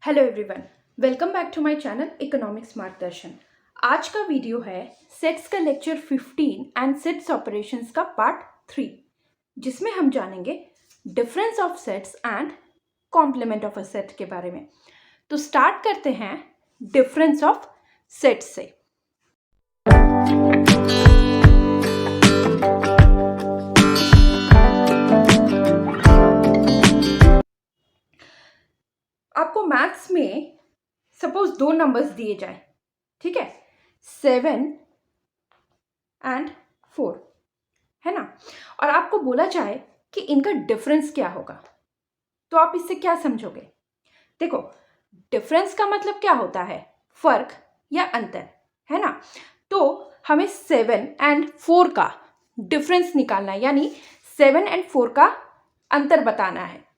Hello everyone, welcome back to my channel economics Margdarshan. आज का video है सेट्स का लेक्चर 15 एंड सेट्स ऑपरेशंस का पार्ट 3, जिसमें हम जानेंगे difference of sets and complement of a set के बारे में। तो स्टार्ट करते हैं डिफरेंस ऑफ सेट्स से। आपको मैथ्स में सपोज दो नंबर्स दिए जाए, ठीक है, 7 एंड 4 है ना, और आपको बोला जाए कि इनका डिफरेंस क्या होगा, तो आप इससे क्या समझोगे? देखो, डिफरेंस का मतलब क्या होता है? फर्क या अंतर, है ना। तो हमें 7 एंड 4 का डिफरेंस निकालना है, यानी 7 एंड 4 का अंतर बताना है।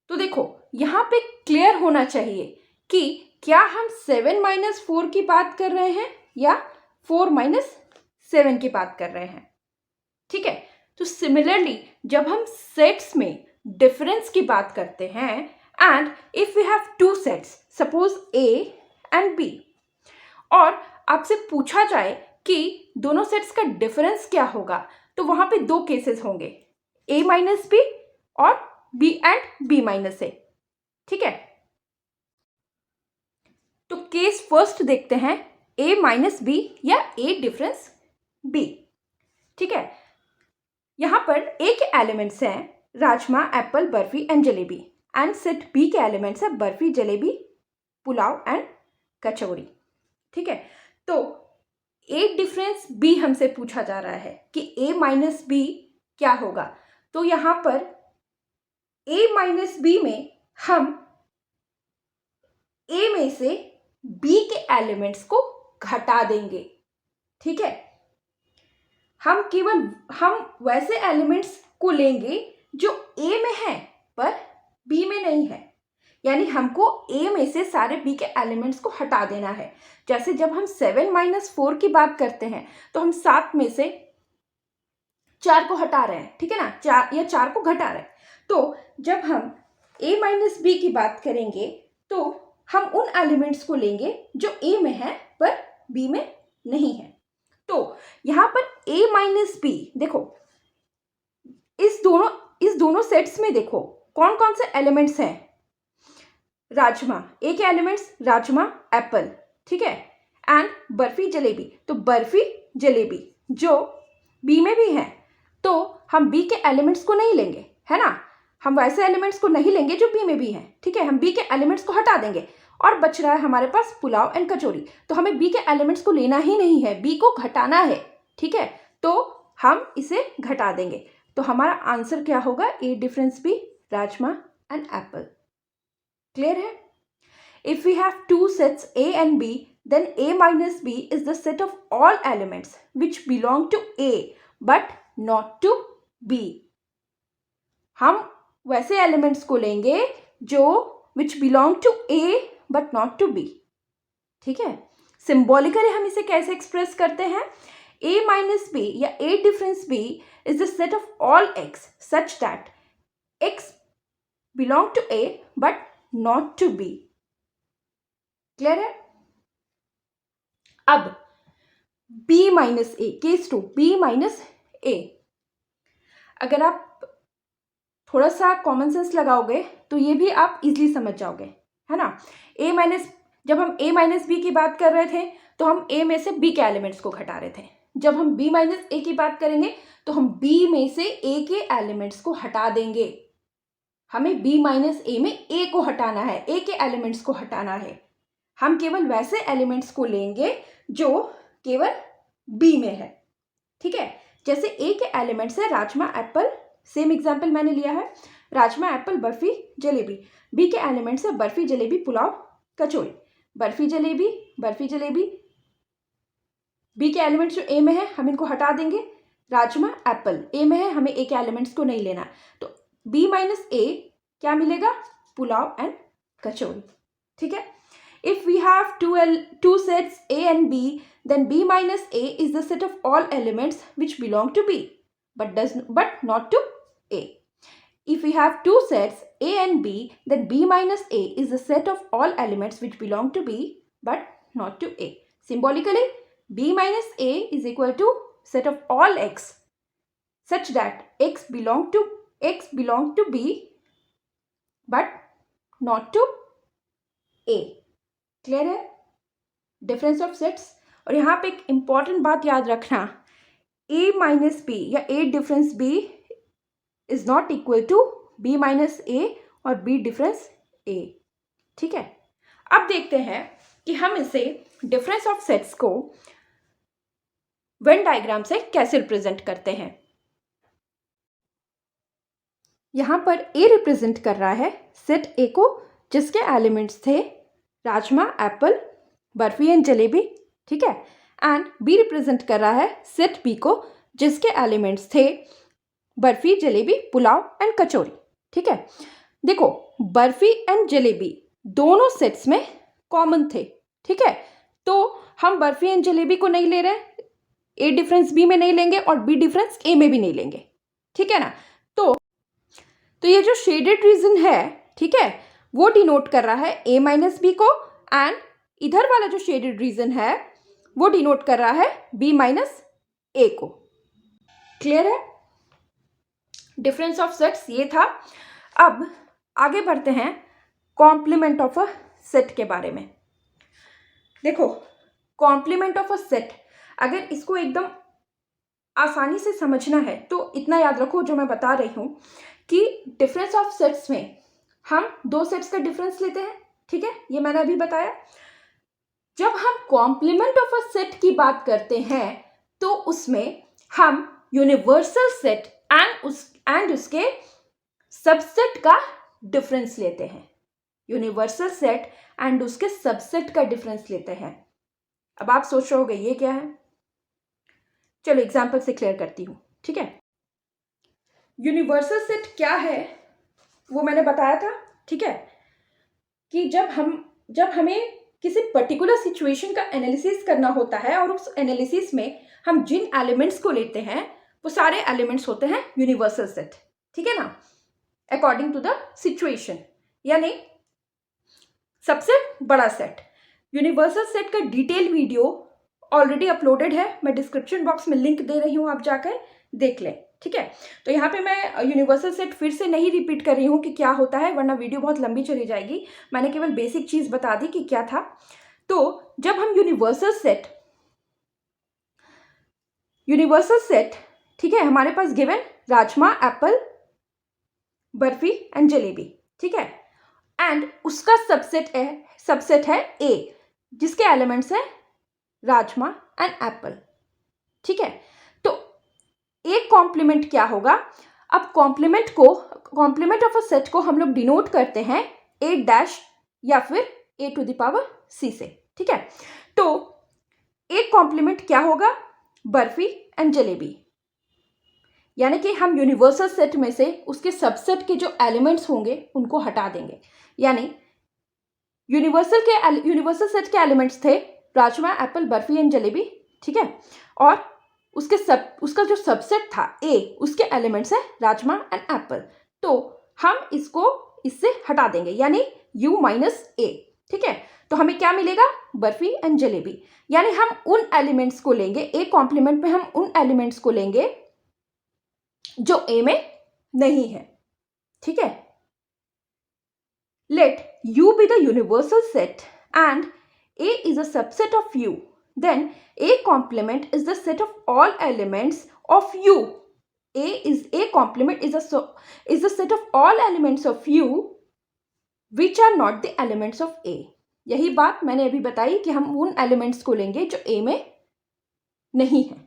तो देखो, यहाँ पे क्लियर होना चाहिए कि क्या हम 7 माइनस 4 की बात कर रहे हैं या 4 माइनस 7 की बात कर रहे हैं, ठीक है। तो सिमिलरली जब हम सेट्स में डिफरेंस की बात करते हैं, and if we have two sets, suppose A and B, और आपसे पूछा जाए कि दोनों सेट्स का डिफरेंस क्या होगा, तो वहां पे दो केसेस होंगे, ए माइनस बी और बी एंड बी माइनस ए, ठीक है। तो केस फर्स्ट देखते हैं, ए माइनस बी या ए डिफरेंस बी, ठीक है। यहां पर ए के एलिमेंट्स हैं rajma, apple, barfi and jalebi, and set B के एलिमेंट्स है बर्फी, जलेबी, पुलाव एंड कचौरी, ठीक है। तो ए डिफरेंस बी हमसे पूछा जा रहा है कि ए माइनस बी क्या होगा। तो यहां पर ए माइनस बी में हम ए में से बी के एलिमेंट्स को घटा देंगे, ठीक है। हम वैसे एलिमेंट्स को लेंगे जो ए में है पर बी में नहीं है, यानी हमको ए में से सारे बी के एलिमेंट्स को हटा देना है। जैसे जब हम 7 माइनस 4 की बात करते हैं तो हम 7 में से 4 को हटा रहे हैं, ठीक है ना, 4 को घटा रहे हैं। तो जब हम a माइनस बी की बात करेंगे तो हम उन एलिमेंट्स को लेंगे जो a में है पर b में नहीं है। तो यहां पर a माइनस बी, देखो इस दोनों सेट्स में देखो कौन कौन से एलिमेंट्स हैं। राजमा, ए के एलिमेंट्स राजमा, एप्पल, ठीक है, एंड बर्फी, जलेबी। तो बर्फी, जलेबी जो बी में भी है, तो हम बी के एलिमेंट्स को नहीं लेंगे, है ना। हम वैसे एलिमेंट्स को नहीं लेंगे जो बी में भी हैं, ठीक है। हम बी के एलिमेंट्स को हटा देंगे और बच रहा है हमारे पास पुलाव एंड कचौरी। तो हमें बी के एलिमेंट्स को लेना ही नहीं है, बी को घटाना है, ठीक है। तो हम इसे घटा देंगे। तो हमारा आंसर क्या होगा? A difference B, rajma and apple. Clear है? If we have two sets A and B, then a minus b is the set of all elements which belong to a but not to b. हम वैसे elements को लेंगे जो which belong to a but not to b, ठीक है। Symbolically हम इसे कैसे एक्सप्रेस करते हैं? a minus b या a difference b is the set of all x such that x belong to a but not to b. Clear है? अब b माइनस ए, केस 2, b माइनस ए। अगर आप थोड़ा सा कॉमन सेंस लगाओगे तो ये भी आप इजीली समझ जाओगे, है ना। जब हम a माइनस बी की बात कर रहे थे तो हम a में से b के एलिमेंट्स को घटा रहे थे। जब हम b माइनस ए की बात करेंगे तो हम b में से a के एलिमेंट्स को हटा देंगे। हमें b माइनस ए में a को हटाना है, a के एलिमेंट्स को हटाना है। हम केवल वैसे एलिमेंट्स को लेंगे जो केवल बी में है, ठीक है। जैसे ए के एलिमेंट्स है राजमा, एप्पल, सेम एग्जांपल मैंने लिया है, राजमा, एप्पल, बर्फी, जलेबी। बी के एलिमेंट्स है बर्फी, जलेबी, पुलाव, कचौरी। बर्फी, जलेबी, बर्फी, जलेबी, बी के एलिमेंट्स जो ए में है हम इनको हटा देंगे। राजमा, एप्पल ए में है, हमें ए के एलिमेंट्स को नहीं लेना। तो बी माइनस ए क्या मिलेगा? पुलाव एंड कचौरी, ठीक है। If we have two sets A and B, then B minus A is the set of all elements which belong to B, but not to A. if we have two sets A and B, then B minus A is the set of all elements which belong to B but not to A. Symbolically, B minus A is equal to set of all x such that x belong to B but not to A. Clear है difference of sets? और यहाँ पे एक important बात याद रखना, A minus B या A difference B is not equal to B minus A और B डिफरेंस A. ठीक है, अब देखते हैं कि हम इसे डिफरेंस ऑफ सेट्स को वेन डायग्राम से कैसे रिप्रेजेंट करते हैं. यहाँ पर A रिप्रेजेंट कर रहा है सेट A को जिसके एलिमेंट्स थे राजमा, एप्पल, बर्फी एंड जलेबी. ठीक है, एंड B रिप्रेजेंट कर रहा है सेट B को जिसके एलिमेंट्स थे बर्फी, जलेबी, पुलाव एंड कचौरी. ठीक है, देखो बर्फी एंड जलेबी दोनों सेट्स में कॉमन थे. ठीक है, तो हम बर्फी एंड जलेबी को नहीं ले रहे, A डिफरेंस B में नहीं लेंगे और B डिफरेंस A में भी नहीं लेंगे. ठीक है ना, तो ये जो शेडेड रीजन है, ठीक है, वो डिनोट कर रहा है A माइनस B को, एंड इधर वाला जो शेडेड रीजन है वो डिनोट कर रहा है B माइनस A को. क्लियर है? डिफरेंस ऑफ सेट्स ये था. अब आगे बढ़ते हैं कॉम्प्लीमेंट ऑफ अ सेट के बारे में. देखो कॉम्प्लीमेंट ऑफ अ सेट, अगर इसको एकदम आसानी से समझना है तो इतना याद रखो जो मैं बता रही हूँ कि डिफरेंस ऑफ सेट्स में हम दो सेट्स का डिफरेंस लेते हैं. ठीक है, ये मैंने अभी बताया. जब हम कॉम्प्लीमेंट ऑफ अ सेट की बात करते हैं तो उसमें हम यूनिवर्सल सेट एंड उसके सबसेट का डिफरेंस लेते हैं. यूनिवर्सल सेट एंड उसके सबसेट का डिफरेंस लेते हैं. अब आप सोच रहे होगे ये क्या है, चलो एग्जाम्पल से क्लियर करती हूँ. ठीक है, यूनिवर्सल सेट क्या है वो मैंने बताया था. ठीक है, कि जब हमें किसी पर्टिकुलर सिचुएशन का एनालिसिस करना होता है और उस एनालिसिस में हम जिन एलिमेंट्स को लेते हैं वो सारे एलिमेंट्स होते हैं यूनिवर्सल सेट. ठीक है ना, अकॉर्डिंग टू द सिचुएशन, यानी सबसे बड़ा सेट. यूनिवर्सल सेट का डिटेल वीडियो ऑलरेडी अपलोडेड है, मैं डिस्क्रिप्शन बॉक्स में लिंक दे रही हूँ, आप जाकर देख लें. ठीक है, तो यहाँ पे मैं यूनिवर्सल सेट फिर से नहीं रिपीट कर रही हूँ कि क्या होता है, वरना वीडियो बहुत लंबी चली जाएगी. मैंने केवल बेसिक चीज़ बता दी कि क्या था. तो जब हम यूनिवर्सल सेट ठीक है, हमारे पास given rajma, apple, barfi and jalebi. ठीक है, एंड उसका सबसेट है A जिसके एलिमेंट्स है राजमा एंड एप्पल. ठीक है, तो एक कॉम्प्लीमेंट क्या होगा? अब कॉम्प्लीमेंट ऑफ अ सेट को हम लोग डिनोट करते हैं A डैश या फिर A to the power C से. ठीक है, तो एक कॉम्प्लीमेंट क्या होगा? बर्फी एंड जलेबी. यानी कि हम यूनिवर्सल सेट में से उसके सबसेट के जो एलिमेंट्स होंगे उनको हटा देंगे. यानी यूनिवर्सल सेट के एलिमेंट्स थे राजमा, एप्पल, बर्फी एंड जलेबी. ठीक है, और उसका जो सबसेट था A, उसके एलिमेंट्स है राजमा एंड एप्पल. तो हम इससे हटा देंगे, यानी U माइनस A. ठीक है, तो हमें क्या मिलेगा? बर्फी एंड जलेबी. यानी हम उन एलिमेंट्स को लेंगे, A कॉम्प्लीमेंट में हम उन एलिमेंट्स को लेंगे जो A में नहीं है. ठीक है, let U be the universal set and A is a subset of U, then A complement is the set of all elements of U. A complement is the set of all elements of U which are not the elements of A. यही बात मैंने अभी बताई कि हम उन elements को लेंगे जो A में नहीं है.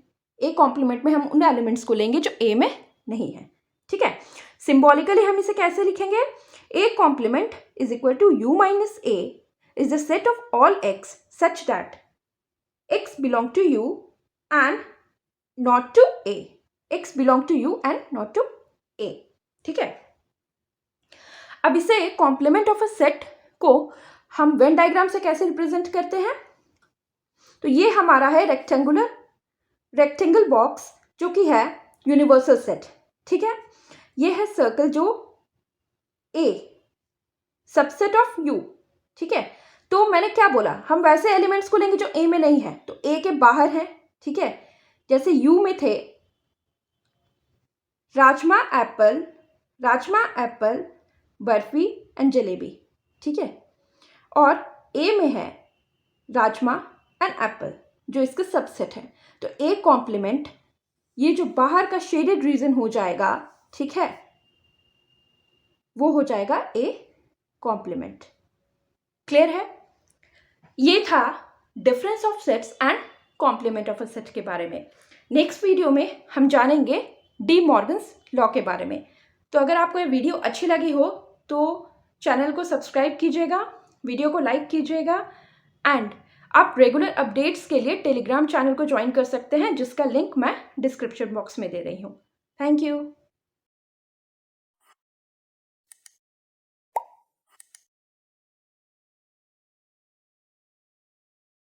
A कॉम्प्लीमेंट में हम उन एलिमेंट्स को लेंगे जो A में नहीं है. ठीक है, सिंबॉलिकली हम इसे कैसे लिखेंगे? A complement is equal to U minus A is the set of all x such that x belong to U and not to A. X belong to U and not to A. ठीक है, अब इसे complement of a set को हम when diagram से कैसे represent करते हैं? तो ये हमारा है रेक्टेंगल बॉक्स जो कि है यूनिवर्सल सेट. ठीक है, ये है सर्कल जो ए सबसेट ऑफ यू, ठीक है। तो मैंने क्या बोला, हम वैसे एलिमेंट्स को लेंगे जो ए में नहीं है, तो ए के बाहर है, ठीक है। जैसे यू में थे राजमा एप्पल बर्फी एंड जलेबी, ठीक है। और ए में है राजमा एंड एप्पल, जो इसका सबसेट है। तो ए कॉम्प्लीमेंट, ये जो बाहर का शेडेड रीजन हो जाएगा, ठीक है, वो हो जाएगा ए कॉम्प्लीमेंट। क्लियर है? ये था difference of sets and complement of a set के बारे में। नेक्स्ट वीडियो में हम जानेंगे डी मॉर्गन्स लॉ के बारे में। तो अगर आपको ये वीडियो अच्छी लगी हो तो चैनल को सब्सक्राइब कीजिएगा, वीडियो को लाइक कीजिएगा एंड आप रेगुलर अपडेट्स के लिए टेलीग्राम चैनल को ज्वाइन कर सकते हैं, जिसका लिंक मैं डिस्क्रिप्शन बॉक्स में दे रही हूँ। Thank you.